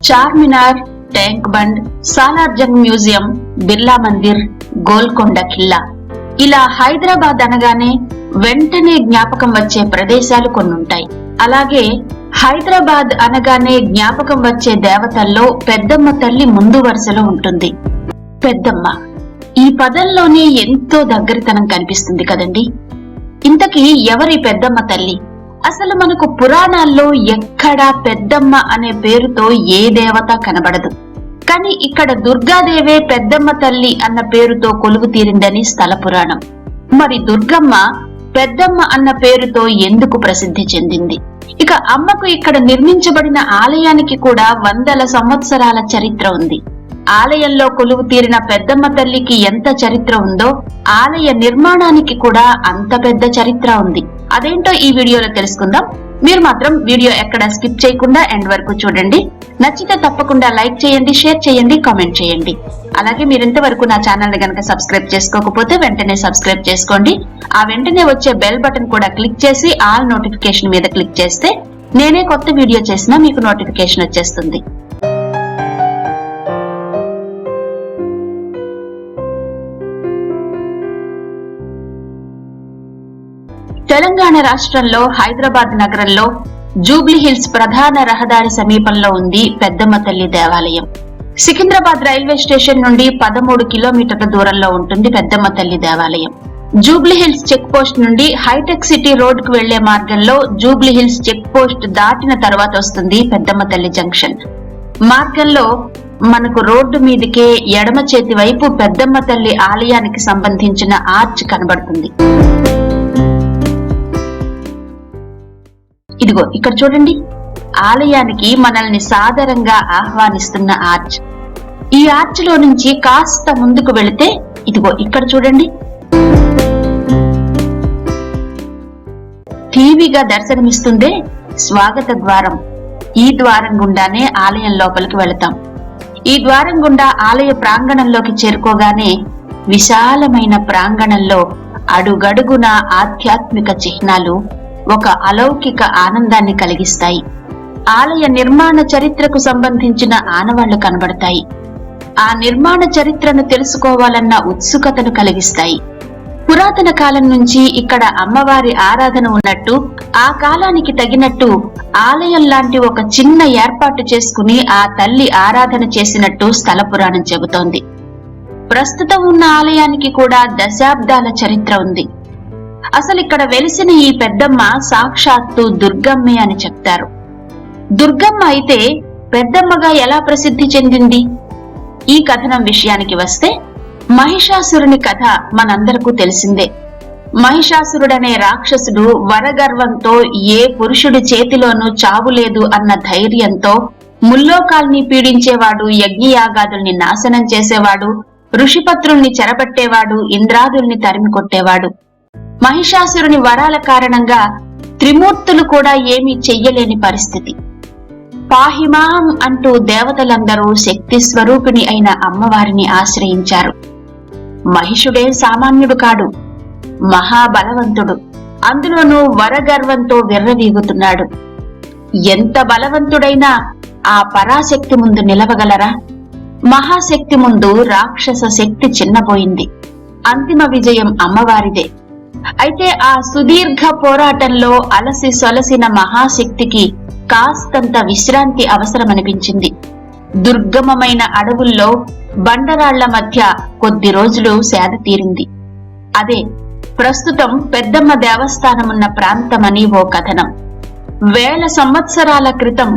Charminar, Tank Bund, Salarjung museum, Birla Mandir, Golconda Killa ఇలా హైదరాబాద్ అనగానే వెంటనే జ్ఞాపకం వచ్చే ప్రదేశాలు కొన్నుంటాయి. అలాగే హైదరాబాద్ అనగానే జ్ఞాపకం వచ్చే దేవతల్లో పెద్దమ్మ తల్లి ముందు వరుసలో ఉంటుంది. పెద్దమ్మ ఈ పదంలోనే ఎంతో దగ్గరితనం కనిపిస్తుంది కదండి. ఇంతకీ ఎవరి పెద్దమ్మ తల్లి? అసలు మనకు పురాణాల్లో ఎక్కడా పెద్దమ్మ అనే పేరుతో ఏ దేవత కనబడదు. కానీ ఇక్కడ దుర్గాదేవే పెద్దమ్మ తల్లి అన్న పేరుతో కొలువు తీరిందని స్థల పురాణం. మరి దుర్గమ్మ పెద్దమ్మ అన్న పేరుతో ఎందుకు ప్రసిద్ధి చెందింది? ఇక అమ్మకు ఇక్కడ నిర్మించబడిన ఆలయానికి కూడా వందల సంవత్సరాల చరిత్ర ఉంది. ఆలయంలో కొలువు తీరిన పెద్దమ్మ తల్లికి ఎంత చరిత్ర ఉందో ఆలయ నిర్మాణానికి కూడా అంత పెద్ద చరిత్ర ఉంది. అదేంటో ఈ వీడియోలో తెలుసుకుందాం. మీరు మాత్రం వీడియో ఎక్కడ స్కిప్ చేయకుండా ఎండ్ వరకు చూడండి. నచ్చితే తప్పకుండా లైక్ చేయండి, షేర్ చేయండి, కామెంట్ చేయండి. అలాగే మీరు ఇంతవరకు నా ఛానల్ ని గనక సబ్స్క్రైబ్ చేసుకోకపోతే వెంటనే సబ్స్క్రైబ్ చేసుకోండి. ఆ వెంటనే వచ్చే బెల్ బటన్ కూడా క్లిక్ చేసి ఆల్ నోటిఫికేషన్ మీద క్లిక్ చేస్తే నేనే కొత్త వీడియో చేసినా మీకు నోటిఫికేషన్ వచ్చేస్తుంది. తెలంగాణ రాష్ట్రంలో హైదరాబాద్ నగరంలో జూబ్లీ హిల్స్ ప్రధాన రహదారి సమీపంలో ఉంది పెద్దమ్మ తల్లి దేవాలయం. సికింద్రాబాద్ రైల్వే స్టేషన్ నుండి 13 కిలోమీటర్ల దూరంలో ఉంటుంది పెద్దమ్మ తల్లి దేవాలయం. జూబ్లీ హిల్స్ చెక్ పోస్ట్ నుండి హైటెక్ సిటీ రోడ్ కు వెళ్లే మార్గంలో జూబ్లీ హిల్స్ చెక్ పోస్ట్ దాటిన తర్వాత వస్తుంది పెద్దమ్మ తల్లి జంక్షన్. మార్గంలో మనకు రోడ్డు మీదకే ఎడమ చేతి వైపు పెద్దమ్మ తల్లి ఆలయానికి సంబంధించిన ఆర్చ్ కనబడుతుంది. ఇదిగో ఇక్కడ చూడండి, ఆలయానికి మనల్ని సాదరంగా ఆహ్వానిస్తున్న ఆర్చ్. ఈ ఆర్చ్ లో నుంచి కాస్త ముందుకు వెళితే ఇదిగో ఇక్కడ చూడండి, టీవీగా దర్శనమిస్తుందే స్వాగత ద్వారం. ఈ ద్వారం గుండానే ఆలయం లోపలికి వెళతాం. ఈ ద్వారం గుండా ఆలయ ప్రాంగణంలోకి చేరుకోగానే విశాలమైన ప్రాంగణంలో అడుగడుగున ఆధ్యాత్మిక చిహ్నాలు ఒక అలౌకిక ఆనందాన్ని కలిగిస్తాయి. ఆలయ నిర్మాణ చరిత్రకు సంబంధించిన ఆనవాళ్లు కనబడతాయి. ఆ నిర్మాణ చరిత్రను తెలుసుకోవాలన్న ఉత్సుకతను కలిగిస్తాయి. పురాతన కాలం నుంచి ఇక్కడ అమ్మవారి ఆరాధన ఉన్నట్టు, ఆ కాలానికి తగినట్టు ఆలయం లాంటి ఒక చిన్న ఏర్పాటు చేసుకుని ఆ తల్లి ఆరాధన చేసినట్టు స్థల పురాణం చెబుతోంది. ప్రస్తుతం ఉన్న ఆలయానికి కూడా దశాబ్దాల చరిత్ర ఉంది. అసలు ఇక్కడ వెలిసిన ఈ పెద్దమ్మ సాక్షాత్తు దుర్గమ్మే అని చెప్తారు. దుర్గమ్మ అయితే పెద్దమ్మగా ఎలా ప్రసిద్ధి చెందింది? ఈ కథనం విషయానికి వస్తే మహిషాసురుని కథ మనందరకు తెలిసిందే. మహిషాసురుడనే రాక్షసుడు వరగర్వంతో ఏ పురుషుడి చేతిలోనూ చావులేదు అన్న ధైర్యంతో ముల్లోకాల్ని పీడించేవాడు, యజ్ఞయాగాదుల్ని నాశనం చేసేవాడు, ఋషిపత్రుల్ని చెరపట్టేవాడు, ఇంద్రాదుల్ని తరిమి కొట్టేవాడు. మహిషాసురుని వరాల కారణంగా త్రిమూర్తులు కూడా ఏమీ చెయ్యలేని పరిస్థితి. పాహిమాం అంటూ దేవతలందరూ శక్తి స్వరూపిణి అయిన అమ్మవారిని ఆశ్రయించారు. మహిషుడే సామాన్యుడు కాడు, మహాబలవంతుడు. అందులోనూ వరగర్వంతో విర్రవీగుతున్నాడు. ఎంత బలవంతుడైనా ఆ పరాశక్తి ముందు నిలవగలరా? మహాశక్తి ముందు రాక్షస శక్తి చిన్నపోయింది. అంతిమ విజయం అమ్మవారిదే. అయితే ఆ సుదీర్ఘ పోరాటంలో అలసి సొలసిన మహాశక్తికి కాస్తంత విశ్రాంతి అవసరమనిపించింది. దుర్గమమైన అడవుల్లో బండరాళ్ల మధ్య కొద్ది రోజులు సేద తీరింది. అదే ప్రస్తుతం పెద్దమ్మ దేవస్థానమున్న ప్రాంతమని ఓ కథనం. వేల సంవత్సరాల క్రితం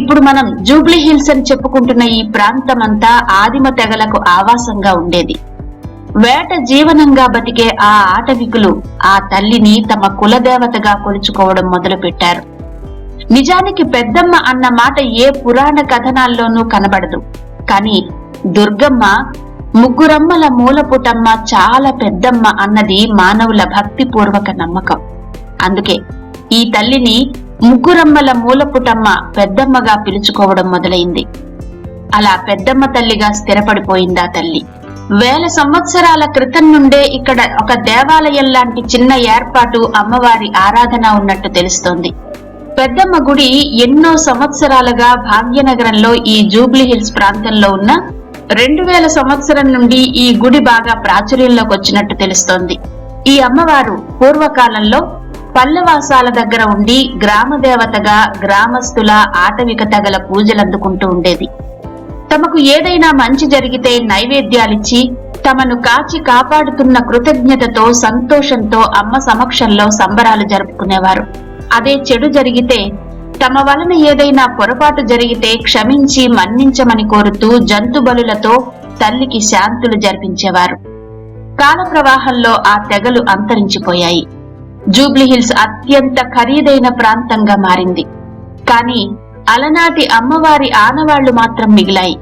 ఇప్పుడు మనం జూబ్లీ హిల్స్ అని చెప్పుకుంటున్న ఈ ప్రాంతమంతా ఆదిమ తెగలకు ఆవాసంగా ఉండేది. వేట జీవనంగా బతికే ఆ ఆటవికులు ఆ తల్లిని తమ కులదేవతగా కొలుచుకోవడం మొదలుపెట్టారు. నిజానికి పెద్దమ్మ అన్న మాట ఏ పురాణ కథనాల్లోనూ కనబడదు. కానీ దుర్గమ్మ, ముగ్గురమ్మల మూలపుటమ్మ, చాలా పెద్దమ్మ అన్నది మానవుల భక్తిపూర్వక నమ్మకం. అందుకే ఈ తల్లిని ముగ్గురమ్మల మూలపుటమ్మ పెద్దమ్మగా పిలుచుకోవడం మొదలైంది. అలా పెద్దమ్మ తల్లిగా స్థిరపడిపోయిందా తల్లి. వేల సంవత్సరాల క్రితం నుండే ఇక్కడ ఒక దేవాలయం లాంటి చిన్న ఏర్పాటు, అమ్మవారి ఆరాధన ఉన్నట్టు తెలుస్తోంది. పెద్దమ్మ గుడి ఎన్నో సంవత్సరాలుగా భాగ్యనగరంలో ఈ జూబ్లీ హిల్స్ ప్రాంతంలో ఉన్న 2000 సంవత్సరం నుండి ఈ గుడి బాగా ప్రాచుర్యంలోకి వచ్చినట్టు తెలుస్తోంది. ఈ అమ్మవారు పూర్వకాలంలో పల్లెవాసాల దగ్గర ఉండి గ్రామ దేవతగా గ్రామస్తుల ఆటవిక తెగల పూజలందుకుంటూ ఉండేది. తమకు ఏదైనా మంచి జరిగితే నైవేద్యాలిచ్చి తమను కాచి కాపాడుతున్న కృతజ్ఞతతో సంతోషంతో అమ్మ సమక్షంలో సంబరాలు జరుపుకునేవారు. అదే చెడు జరిగితే తమ వలన ఏదైనా పొరపాటు జరిగితే క్షమించి మన్నించమని కోరుతూ జంతు బలులతో తల్లికి శాంతులు జరిపించేవారు. కాల ప్రవాహంలో ఆ తెగలు అంతరించిపోయాయి. జూబ్లీహిల్స్ అత్యంత ఖరీదైన ప్రాంతంగా మారింది. కానీ అలనాటి అమ్మవారి ఆనవాళ్లు మాత్రం మిగిలాయి.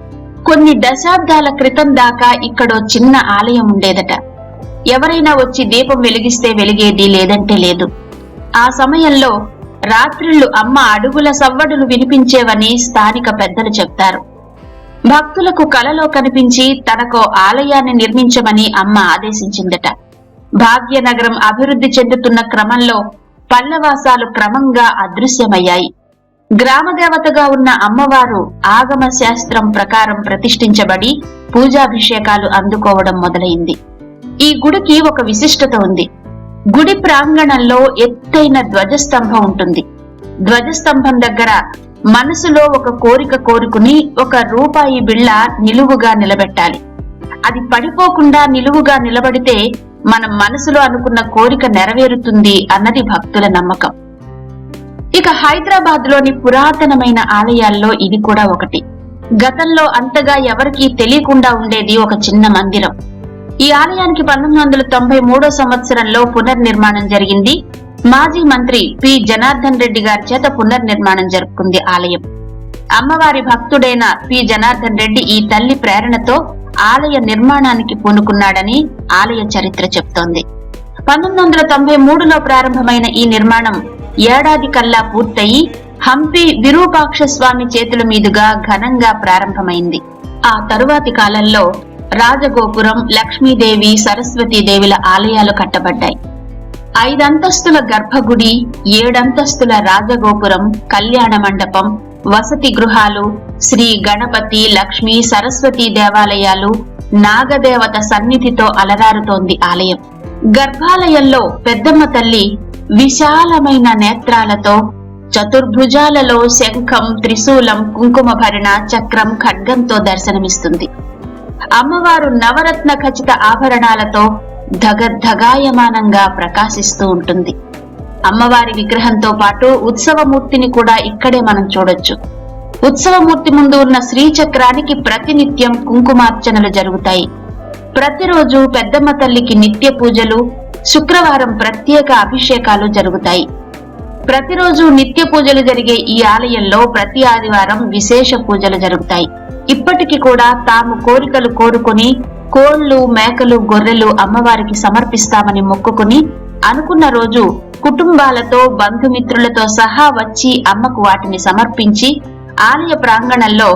కొన్ని దశాబ్దాల క్రితం దాకా ఇక్కడో చిన్న ఆలయం ఉండేదట. ఎవరైనా వచ్చి దీపం వెలిగిస్తే వెలిగేది, లేదంటే లేదు. ఆ సమయంలో రాత్రిళ్లు అమ్మ అడుగుల సవ్వడులు వినిపించేవని స్థానిక పెద్దలు చెప్తారు. భక్తులకు కలలో కనిపించి తనకో ఆలయాన్ని నిర్మించమని అమ్మ ఆదేశించిందట. భాగ్యనగరం అభివృద్ధి చెందుతున్న క్రమంలో పల్లవాసాలు క్రమంగా అదృశ్యమయ్యాయి. గ్రామదేవతగా ఉన్న అమ్మవారు ఆగమ శాస్త్రం ప్రకారం ప్రతిష్ఠించబడి పూజాభిషేకాలు అందుకోవడం మొదలైంది. ఈ గుడికి ఒక విశిష్టత ఉంది. గుడి ప్రాంగణంలో ఎత్తైన ధ్వజస్తంభం ఉంటుంది. ధ్వజస్తంభం దగ్గర మనసులో ఒక కోరిక కోరుకుని ₹1 బిళ్ళ నిలువుగా నిలబెట్టాలి. అది పడిపోకుండా నిలువుగా నిలబడితే మనం మనసులో అనుకున్న కోరిక నెరవేరుతుంది అన్నది భక్తుల నమ్మకం. ఇక హైదరాబాద్ లోని పురాతనమైన ఆలయాల్లో ఇది కూడా ఒకటి. గతంలో అంతగా ఎవరికీ తెలియకుండా ఉండేది ఒక చిన్న మందిరం. ఈ ఆలయానికి 1993 సంవత్సరంలో పునర్నిర్మాణం జరిగింది. మాజీ మంత్రి పి జనార్దన్ రెడ్డి గారి చేత పునర్నిర్మాణం జరుపుకుంది ఆలయం. అమ్మవారి భక్తుడైన పి జనార్దన్ రెడ్డి ఈ తల్లి ప్రేరణతో ఆలయ నిర్మాణానికి పూనుకున్నాడని ఆలయ చరిత్ర చెప్తోంది. 1993లో ప్రారంభమైన ఈ నిర్మాణం ఏడాది కల్లా పూర్తయి హంపి విరూపాక్ష స్వామి చేతుల మీదుగా ఘనంగా ప్రారంభమైంది. ఆ తరువాతి కాలంలో రాజగోపురం, లక్ష్మీదేవి, సరస్వతీదేవుల ఆలయాలు కట్టబడ్డాయి. 5 అంతస్తుల గర్భగుడి, 7 అంతస్తుల రాజగోపురం, కళ్యాణ మండపం, వసతి గృహాలు, శ్రీ గణపతి, లక్ష్మీ, సరస్వతీ దేవాలయాలు, నాగదేవత సన్నిధితో అలరారుతోంది ఆలయం. గర్భాలయంలో పెద్దమ్మ తల్లి విశాలమైన నేత్రాలతో చతుర్భుజాలలో శంఖం, త్రిశూలం, కుంకుమ భరణ, చక్రం, ఖడ్గంతో దర్శనమిస్తుంది. అమ్మవారు నవరత్న ఖచిత ఆభరణాలతో ధగద్ధగాయమానంగా ప్రకాశిస్తూ ఉంటుంది. అమ్మవారి విగ్రహంతో పాటు ఉత్సవమూర్తిని కూడా ఇక్కడే మనం చూడొచ్చు. ఉత్సవమూర్తి ముందు ఉన్న శ్రీచక్రానికి ప్రతినిత్యం కుంకుమార్చనలు జరుగుతాయి. ప్రతిరోజు పెద్దమ్మ తల్లికి నిత్య పూజలు, శుక్రవారం ప్రత్యేక అభిషేకాలు జరుగుతాయి. ప్రతిరోజు నిత్య పూజలు జరిగే ఈ ఆలయంలో ప్రతి ఆదివారం విశేష పూజలు జరుగుతాయి. ఇప్పటికి కూడా తాము కోరికలు కోరుకుని కోళ్లు, మేకలు, గొర్రెలు అమ్మవారికి సమర్పిస్తామని మొక్కుకుని అనుకున్న రోజు కుటుంబాలతో, బంధుమిత్రులతో సహా వచ్చి అమ్మకు వాటిని సమర్పించి ఆలయ ప్రాంగణంలో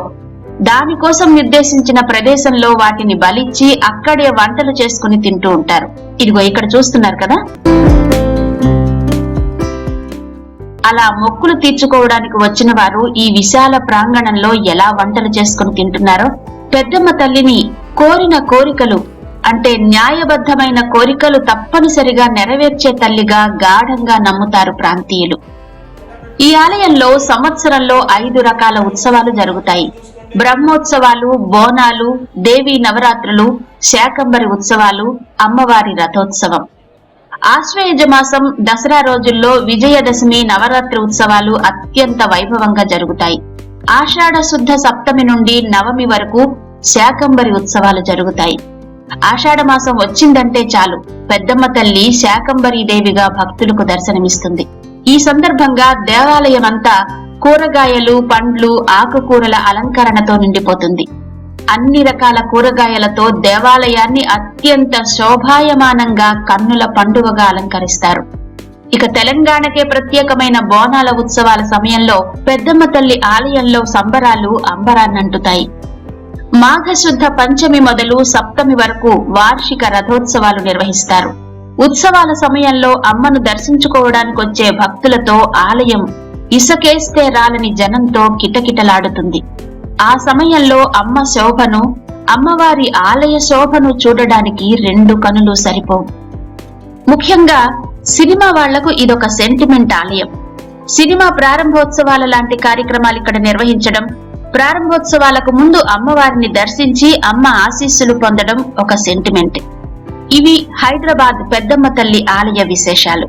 దానికోసం నిర్దేశించిన ప్రదేశంలో వాటిని బలిచ్చి అక్కడే వంటలు చేసుకుని తింటూ ఉంటారు. ఇదిగో ఇక్కడ చూస్తున్నారు కదా. అలా మొక్కులు తీర్చుకోవడానికి వచ్చిన వారు ఈ విశాల ప్రాంగణంలో ఎలా వంటలు చేసుకుని తింటున్నారో, పెద్దమ్మ తల్లిని కోరిన కోరికలు అంటే న్యాయబద్ధమైన కోరికలు తప్పనిసరిగా నెరవేర్చే తల్లిగా గాఢంగా నమ్ముతారు ప్రాంతీయులు. ఈ ఆలయంలో సంవత్సరంలో 5 రకాల ఉత్సవాలు జరుగుతాయి. బ్రహ్మోత్సవాలు, బోనాలు, దేవీ నవరాత్రులు, శాకంబరి ఉత్సవాలు, అమ్మవారి రథోత్సవం. ఆశ్వయుజ మాసం దసరా రోజుల్లో విజయదశమి, నవరాత్రి ఉత్సవాలు అత్యంత వైభవంగా జరుగుతాయి. ఆషాఢ శుద్ధ సప్తమి నుండి నవమి వరకు శాకంబరి ఉత్సవాలు జరుగుతాయి. ఆషాఢ మాసం వచ్చిందంటే చాలు పెద్దమ్మ తల్లి శాకంబరీ దేవిగా భక్తులకు దర్శనమిస్తుంది. ఈ సందర్భంగా దేవాలయమంతా కూరగాయలు, పండ్లు, ఆకుకూరల అలంకరణతో నిండిపోతుంది. అన్ని రకాల కూరగాయలతో దేవాలయాన్ని అత్యంత శోభాయమానంగా కన్నుల పండువగా అలంకరిస్తారు. ఇక తెలంగాణకే ప్రత్యేకమైన బోనాల ఉత్సవాల సమయంలో పెద్దమ్మ తల్లి ఆలయంలో సంబరాలు అంబరాన్నంటుతాయి. మాఘశుద్ధ పంచమి మొదలు సప్తమి వరకు వార్షిక రథోత్సవాలు నిర్వహిస్తారు. ఉత్సవాల సమయంలో అమ్మను దర్శించుకోవడానికి వచ్చే భక్తులతో ఆలయం ఇసకేస్తే రాలని జనంతో కిటకిటలాడుతుంది. ఆ సమయంలో అమ్మ శోభను, అమ్మవారి ఆలయ శోభను చూడడానికి 2 కనులు సరిపోవు. ముఖ్యంగా సినిమా వాళ్లకు ఇదొక సెంటిమెంట్ ఆలయం. సినిమా ప్రారంభోత్సవాల లాంటి కార్యక్రమాలు ఇక్కడ నిర్వహించడం, ప్రారంభోత్సవాలకు ముందు అమ్మవారిని దర్శించి అమ్మ ఆశీస్సులు పొందడం ఒక సెంటిమెంట్. ఇవి హైదరాబాద్ పెద్దమ్మ తల్లి ఆలయ విశేషాలు.